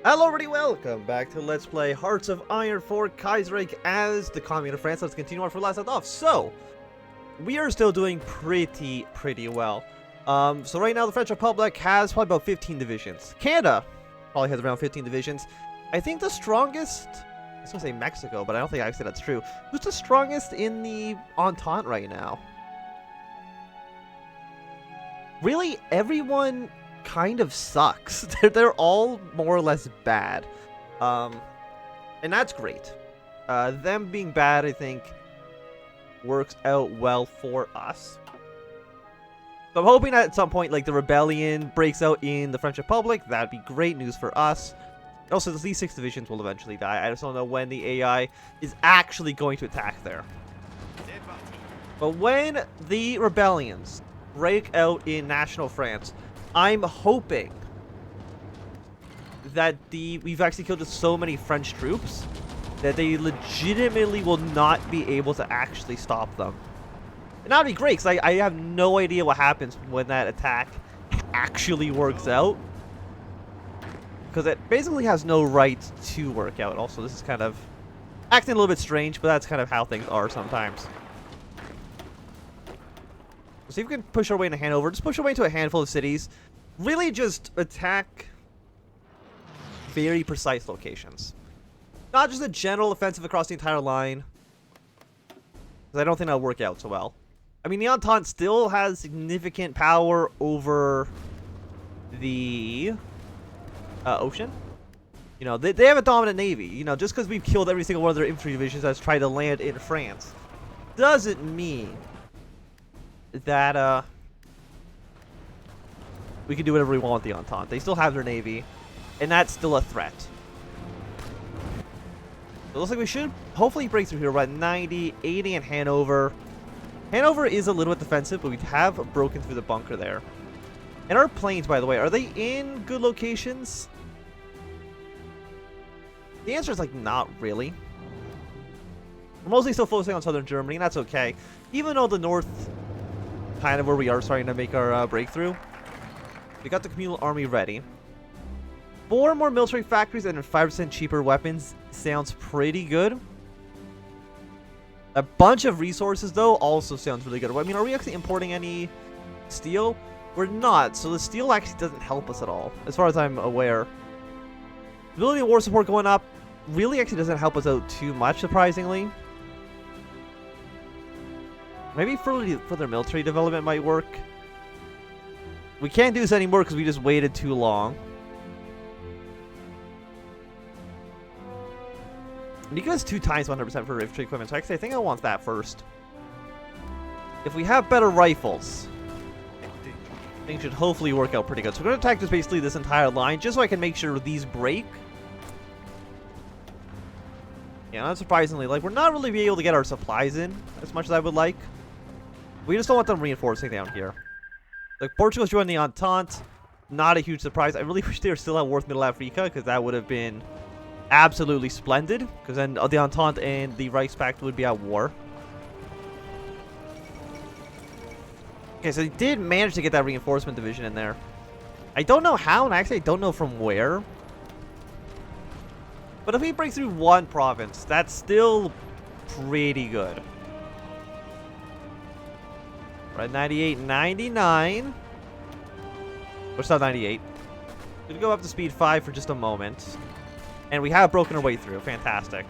Hello everybody, welcome back to Let's Play Hearts of Iron for Kaiserreich as the Commune of France. Let's continue on for last left off. So, we are still doing pretty well. So right now the French Republic has probably about 15 divisions. Canada probably has around 15 divisions. I think the strongest, I was gonna say Mexico, but I don't think actually that's true. Who's the strongest in the Entente right now? Really, everyone kind of sucks. They're all more or less bad. And that's great. Them being bad, I think, works out well for us. So I'm hoping that at some point, like, the rebellion breaks out in the French Republic. That'd be great news for us. And also, these 6 divisions will eventually die. I just don't know when the AI is actually going to attack there. But when the rebellions break out in national France, I'm hoping that we've actually killed so many French troops that they legitimately will not be able to actually stop them. And that'd be great, because I have no idea what happens when that attack actually works out. Because it basically has no right to work out. Also, this is kind of acting a little bit strange, but that's kind of how things are sometimes. See if we can push our way into Hanover. Just push our way into a handful of cities. Really just attack very precise locations. Not just a general offensive across the entire line, because I don't think that'll work out so well. I mean, the Entente still has significant power over the ocean. You know, they have a dominant navy. You know, just because we've killed every single one of their infantry divisions that's tried to land in France doesn't mean that we can do whatever we want with the Entente. They still have their navy, and that's still a threat. So it looks like we should hopefully break through here. We're at 90, 80 in Hanover. Hanover is a little bit defensive, but we have broken through the bunker there. And our planes, by the way, are they in good locations? The answer is like not really. We're mostly still focusing on southern Germany, and that's okay. Even though the north, kind of where we are starting to make our breakthrough. We got the communal army ready. 4 more military factories and 5% cheaper weapons sounds pretty good. A bunch of resources, though, also sounds really good. I mean, are we actually importing any steel? We're not, so the steel actually doesn't help us at all, as far as I'm aware. Ability of war support going up really actually doesn't help us out too much, surprisingly. Maybe further military development might work. We can't do this anymore because we just waited too long. And you guys 2 times 100% for infantry equipment, so actually I think I want that first. If we have better rifles, things should hopefully work out pretty good. So we're going to attack just basically this entire line, just so I can make sure these break. Yeah, not surprisingly, like, we're not really being able to get our supplies in as much as I would like. We just don't want them reinforcing down here. Like, Portugal's joined the Entente. Not a huge surprise. I really wish they were still at war with Middle Africa, because that would have been absolutely splendid. Because then the Entente and the Reichspakt would be at war. Okay, so they did manage to get that reinforcement division in there. I don't know how, and actually I don't know from where. But if we break through 1 province, that's still pretty good. We're at 98, 99. Or still 98. Gonna go up to speed 5 for just a moment. And we have broken our way through. Fantastic.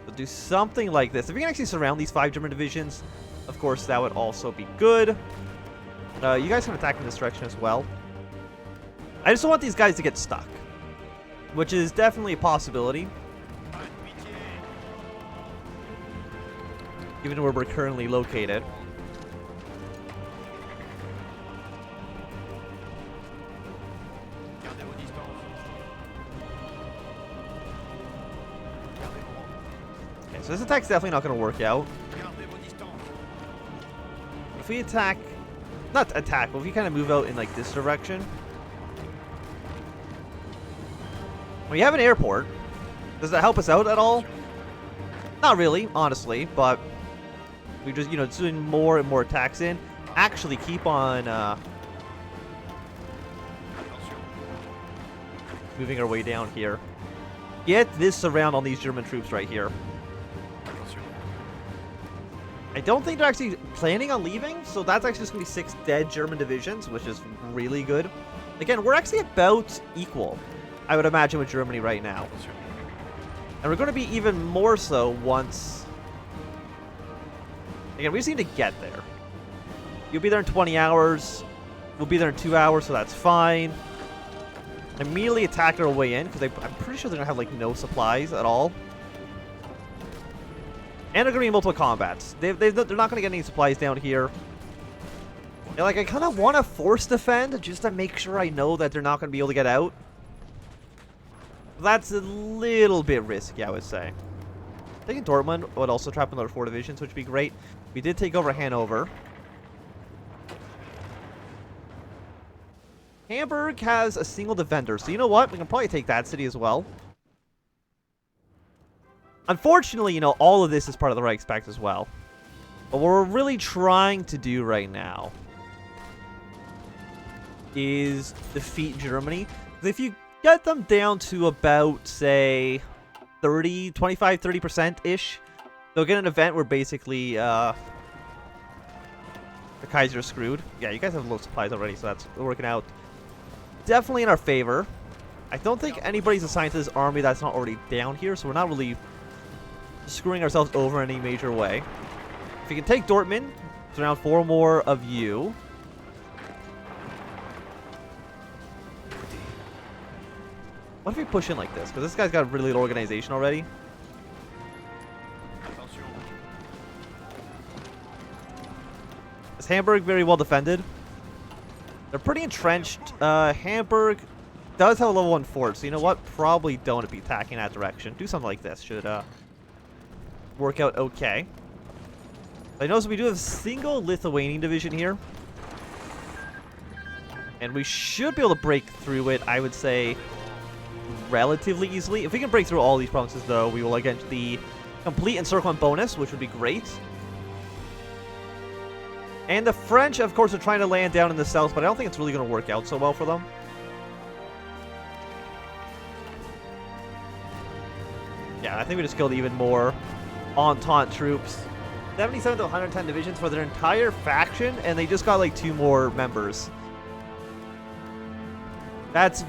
We'll do something like this. If we can actually surround these 5 German divisions, of course, that would also be good. You guys can attack in this direction as well. I just don't want these guys to get stuck, which is definitely a possibility. Given where we're currently located. Okay, so this attack's definitely not going to work out. If we attack, not attack, but if we kind of move out in like this direction. We have an airport. Does that help us out at all? Not really, honestly, but we just, you know, doing more and more attacks in. Actually keep on moving our way down here. Get this surround on these German troops right here. I don't think they're actually planning on leaving, so that's actually just going to be 6 dead German divisions, which is really good. Again, we're actually about equal, I would imagine, with Germany right now. And we're going to be even more so once... Again, we just need to get there. You'll be there in 20 hours. We'll be there in 2 hours, so that's fine. Immediately attack our way in, because I'm pretty sure they're going to have, like, no supplies at all. And they're going to be multiple combats. They're not going to get any supplies down here. And, like, I kind of want to force defend, just to make sure I know that they're not going to be able to get out. That's a little bit risky, I would say. Taking Dortmund would also trap another 4 divisions, which would be great. We did take over Hanover. Hamburg has a single defender, so you know what? We can probably take that city as well. Unfortunately, you know, all of this is part of the Reichspakt as well. But what we're really trying to do right now is defeat Germany. Because if you get them down to about, say, 30%-ish, they'll get an event where basically the Kaiser is screwed. Yeah, you guys have low supplies already, so that's working out definitely in our favor. I don't think anybody's assigned to this army that's not already down here, so we're not really screwing ourselves over in any major way. If we can take Dortmund, it's around 4 more of you. What if we push in like this? Because this guy's got a really good organization already. Is Hamburg very well defended? They're pretty entrenched. Hamburg does have a level 1 fort, so you know what? Probably don't be attacking that direction. Do something like this. Should work out okay. I notice we do have a single Lithuanian division here. And we should be able to break through it, I would say, relatively easily. If we can break through all these provinces, though, we will get the complete encirclement bonus, which would be great. And the French, of course, are trying to land down in the south, but I don't think it's really going to work out so well for them. Yeah, I think we just killed even more Entente troops. 77 to 110 divisions for their entire faction, and they just got like 2 more members. That's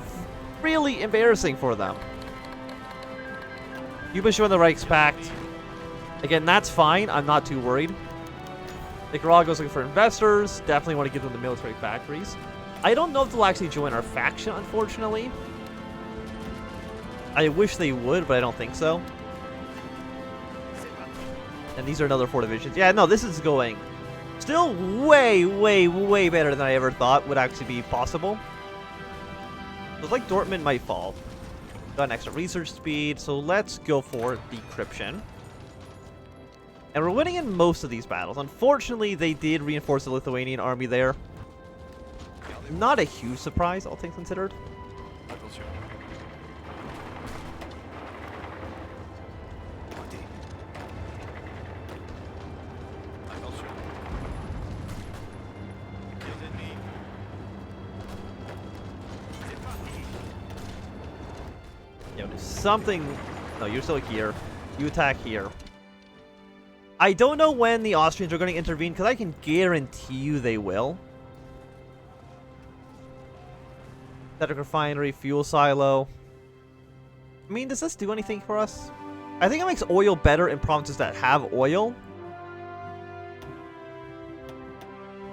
really embarrassing for them. You've been showing the Reichspakt. Again, that's fine. I'm not too worried. Nicaragua's looking for investors. Definitely want to give them the military factories. I don't know if they'll actually join our faction, unfortunately. I wish they would, but I don't think so. And these are another 4 divisions. Yeah, no, this is going still way, way, way better than I ever thought would actually be possible. It's like Dortmund might fall. Got an extra research speed, so let's go for decryption. And we're winning in most of these battles. Unfortunately, they did reinforce the Lithuanian army there. Not a huge surprise, all things considered. Something. No, you're still here. You attack here. I don't know when the Austrians are going to intervene, because I can guarantee you they will. Static refinery, fuel silo. I mean, does this do anything for us? I think it makes oil better in provinces that have oil.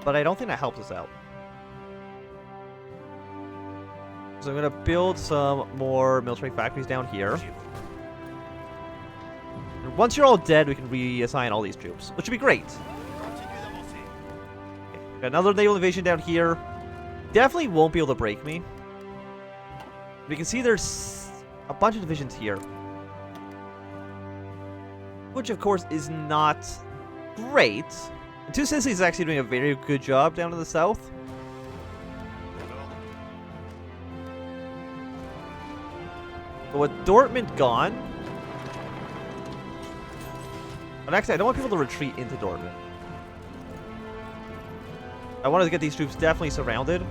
But I don't think that helps us out. So I'm going to build some more military factories down here. And once you're all dead, we can reassign all these troops, which would be great. Okay. Got another naval invasion down here. Definitely won't be able to break me. We can see there's a bunch of divisions here. Which, of course, is not great. And Two Sicily is actually doing a very good job down in the south. But with Dortmund gone... But actually, I don't want people to retreat into Dortmund. I wanted to get these troops definitely surrounded.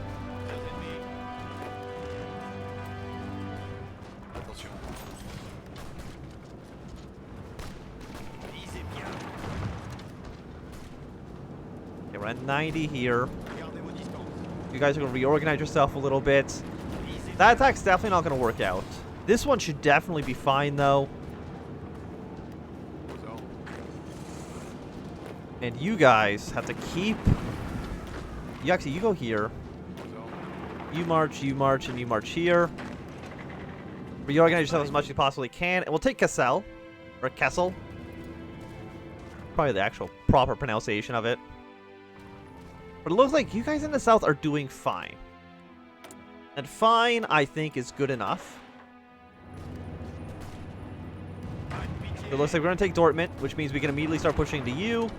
we're at 90 here. You guys are going to reorganize yourself a little bit. That attack's definitely not going to work out. This one should definitely be fine, though. And you guys have to keep... You go here. You march, and you march here. Reorganize yourself as much as you possibly can. And we'll take Kassel. Or Kessel. Probably the actual proper pronunciation of it. But it looks like you guys in the south are doing fine. And fine, I think, is good enough. It looks like we're going to take Dortmund, which means we can immediately start pushing to you.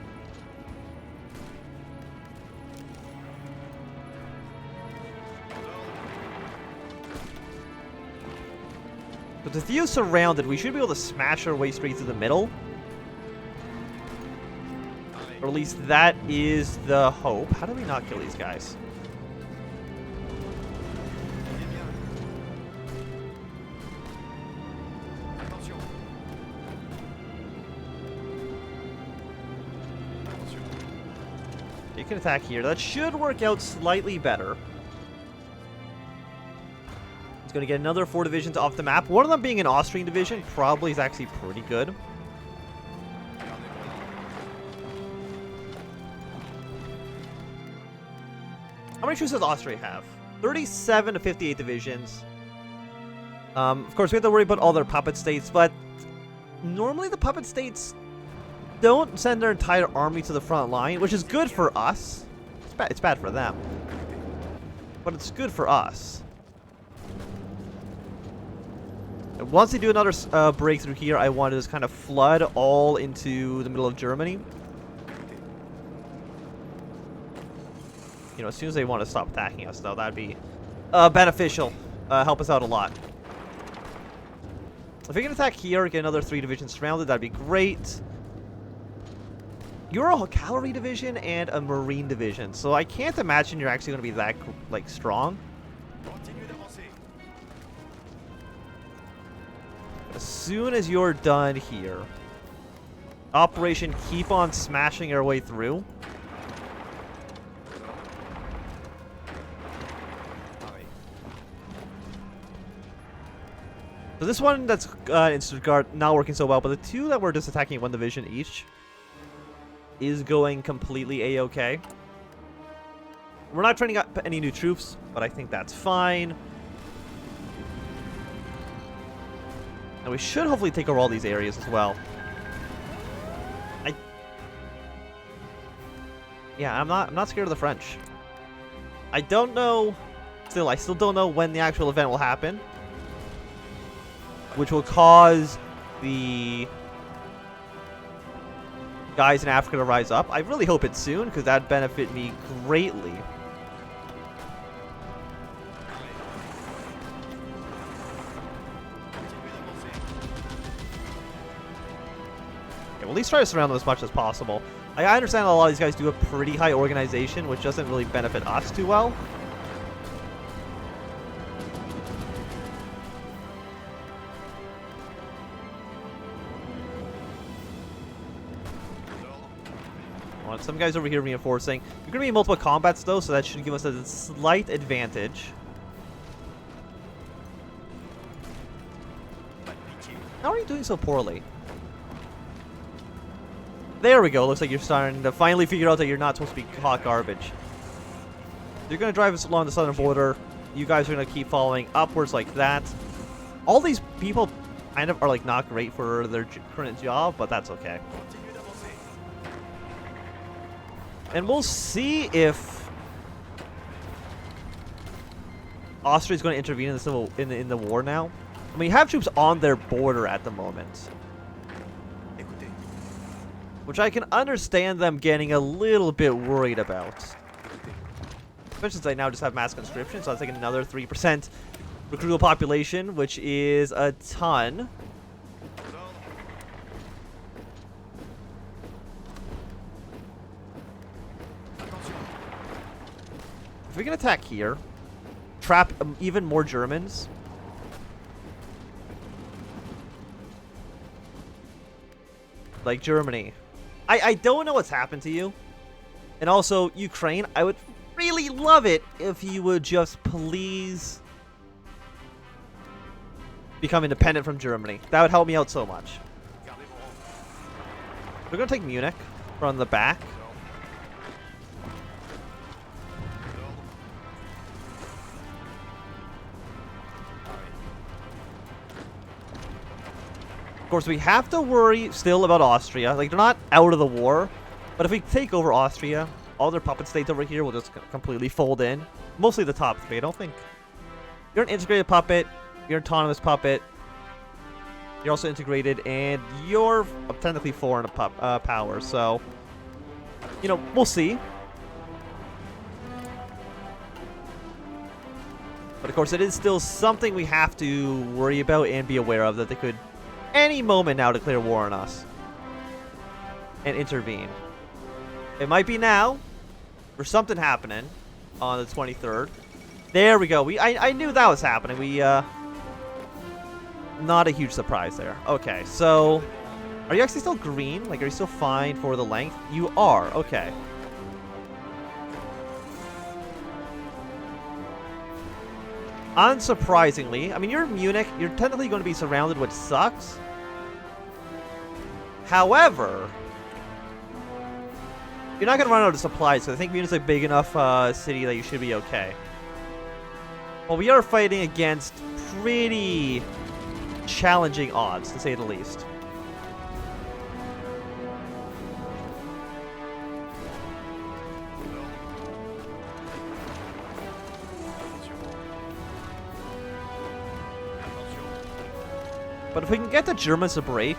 But with you surrounded, we should be able to smash our way straight through the middle. Or at least that is the hope. How do we not kill these guys? You can attack here. That should work out slightly better. It's going to get another 4 divisions off the map. One of them being an Austrian division probably is actually pretty good. How many troops does Austria have? 37 to 58 divisions. Of course, we have to worry about all their puppet states, but normally the puppet states don't send their entire army to the front line, which is good for us. It's bad for them, but it's good for us. And once they do another breakthrough here, I want to just kind of flood all into the middle of Germany. You know, as soon as they want to stop attacking us, though, that'd be beneficial. Help us out a lot. If we can attack here, get another 3 divisions surrounded, that'd be great. You're a cavalry division and a marine division, so I can't imagine you're actually going to be that, like, strong. As soon as you're done here, Operation Keep on Smashing Our Way Through. So this one that's in Stuttgart not working so well, but the 2 that we're just attacking 1 division each is going completely A-okay. We're not training up any new troops, but I think that's fine. And we should hopefully take over all these areas as well. Yeah, I'm not scared of the French. I don't know. I still don't know when the actual event will happen, which will cause the guys in Africa to rise up. I really hope it's soon, because that'd benefit me greatly. Okay, well, at least try to surround them as much as possible. I understand that a lot of these guys do a pretty high organization, which doesn't really benefit us too well. Some guys over here reinforcing. We're going to be in multiple combats, though, so that should give us a slight advantage. How are you doing so poorly? There we go. Looks like you're starting to finally figure out that you're not supposed to be hot garbage. You're going to drive us along the southern border. You guys are going to keep following upwards like that. All these people kind of are like not great for their current job, but that's okay. And we'll see if Austria is going to intervene in the war now. I mean, we have troops on their border at the moment, which I can understand them getting a little bit worried about. Especially since I now just have mass conscription, so I'll take another 3% recruitable population, which is a ton. If we can attack here, trap even more Germans. Like Germany. I don't know what's happened to you. And also, Ukraine, I would really love it if you would just please become independent from Germany. That would help me out so much. We're going to take Munich from the back. Of course, we have to worry still about Austria. Like, they're not out of the war. But if we take over Austria, all their puppet states over here will just completely fold in. Mostly the top three, I don't think. You're an integrated puppet. You're an autonomous puppet. You're also integrated, and you're technically foreign power, so... You know, we'll see. But of course, it is still something we have to worry about and be aware of, that they could any moment now declare war on us. And intervene. It might be now, or something happening on the 23rd. There we go. I knew that was happening. Not a huge surprise there. Okay, so... Are you actually still green? Like, are you still fine for the length? You are. Okay. Unsurprisingly, I mean, you're in Munich. You're technically going to be surrounded, which sucks. However... You're not going to run out of supplies, so I think Munich's a big enough city that you should be okay. Well, we are fighting against pretty challenging odds, to say the least. But if we can get the Germans to break,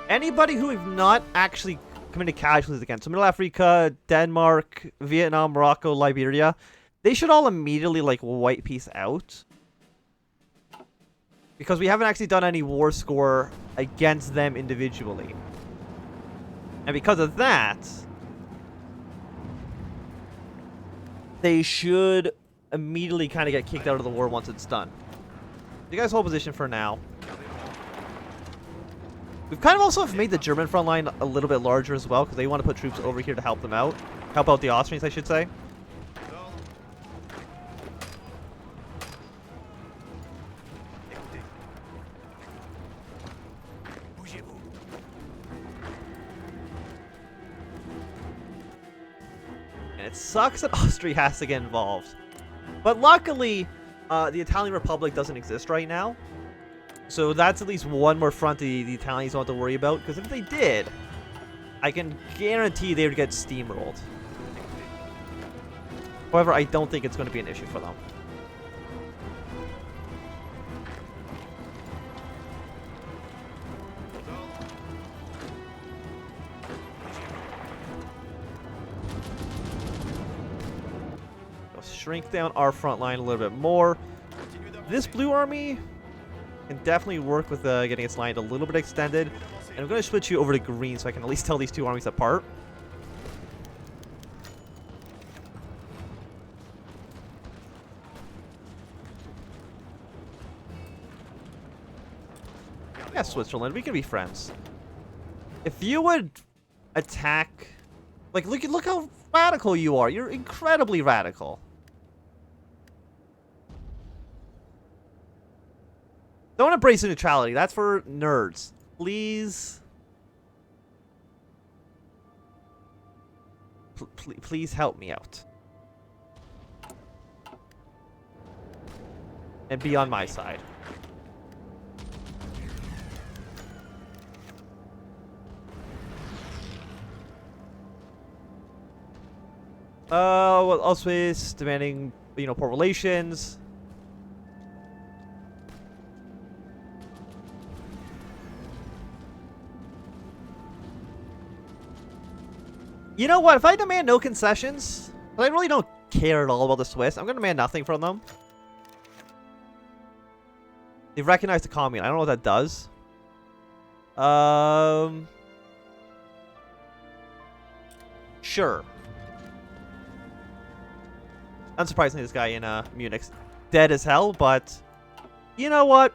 anybody who we've not actually committed casualties against, so Middle Africa, Denmark, Vietnam, Morocco, Liberia, they should all immediately, like, wipe peace out. Because we haven't actually done any war score against them individually. And because of that, they should immediately kind of get kicked out of the war once it's done. You guys hold position for now. We've kind of also made the German front line a little bit larger as well, because they want to put troops over here to help them out. Help out the Austrians, I should say. And it sucks that Austria has to get involved. But luckily, the Italian Republic doesn't exist right now. So that's at least one more front the Italians don't have to worry about. Because if they did, I can guarantee they would get steamrolled. However, I don't think it's going to be an issue for them. Let's shrink down our front line a little bit more. This blue army can definitely work with getting its line a little bit extended. And I'm going to switch you over to green so I can at least tell these two armies apart. Yeah, Switzerland, we can be friends. If you would attack... Like, look how radical you are. You're incredibly radical. Don't embrace neutrality. That's for nerds. Please. Please help me out. And be on my side. Well, Auschwitz demanding, you know, poor relations. You know what? If I demand no concessions, but I really don't care at all about the Swiss, I'm going to demand nothing from them. They've recognized the commune. I don't know what that does. Sure. Unsurprisingly, this guy in Munich's dead as hell, but you know what?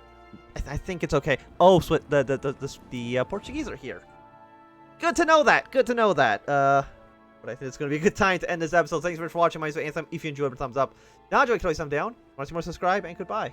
I think it's okay. Oh, so the Portuguese are here. Good to know that. Good to know that. But I think it's going to be a good time to end this episode. Thanks so much for watching. My name is Anthem. If you enjoyed, thumbs up. Not enjoyed, thumb down. Want to see more, subscribe, and goodbye.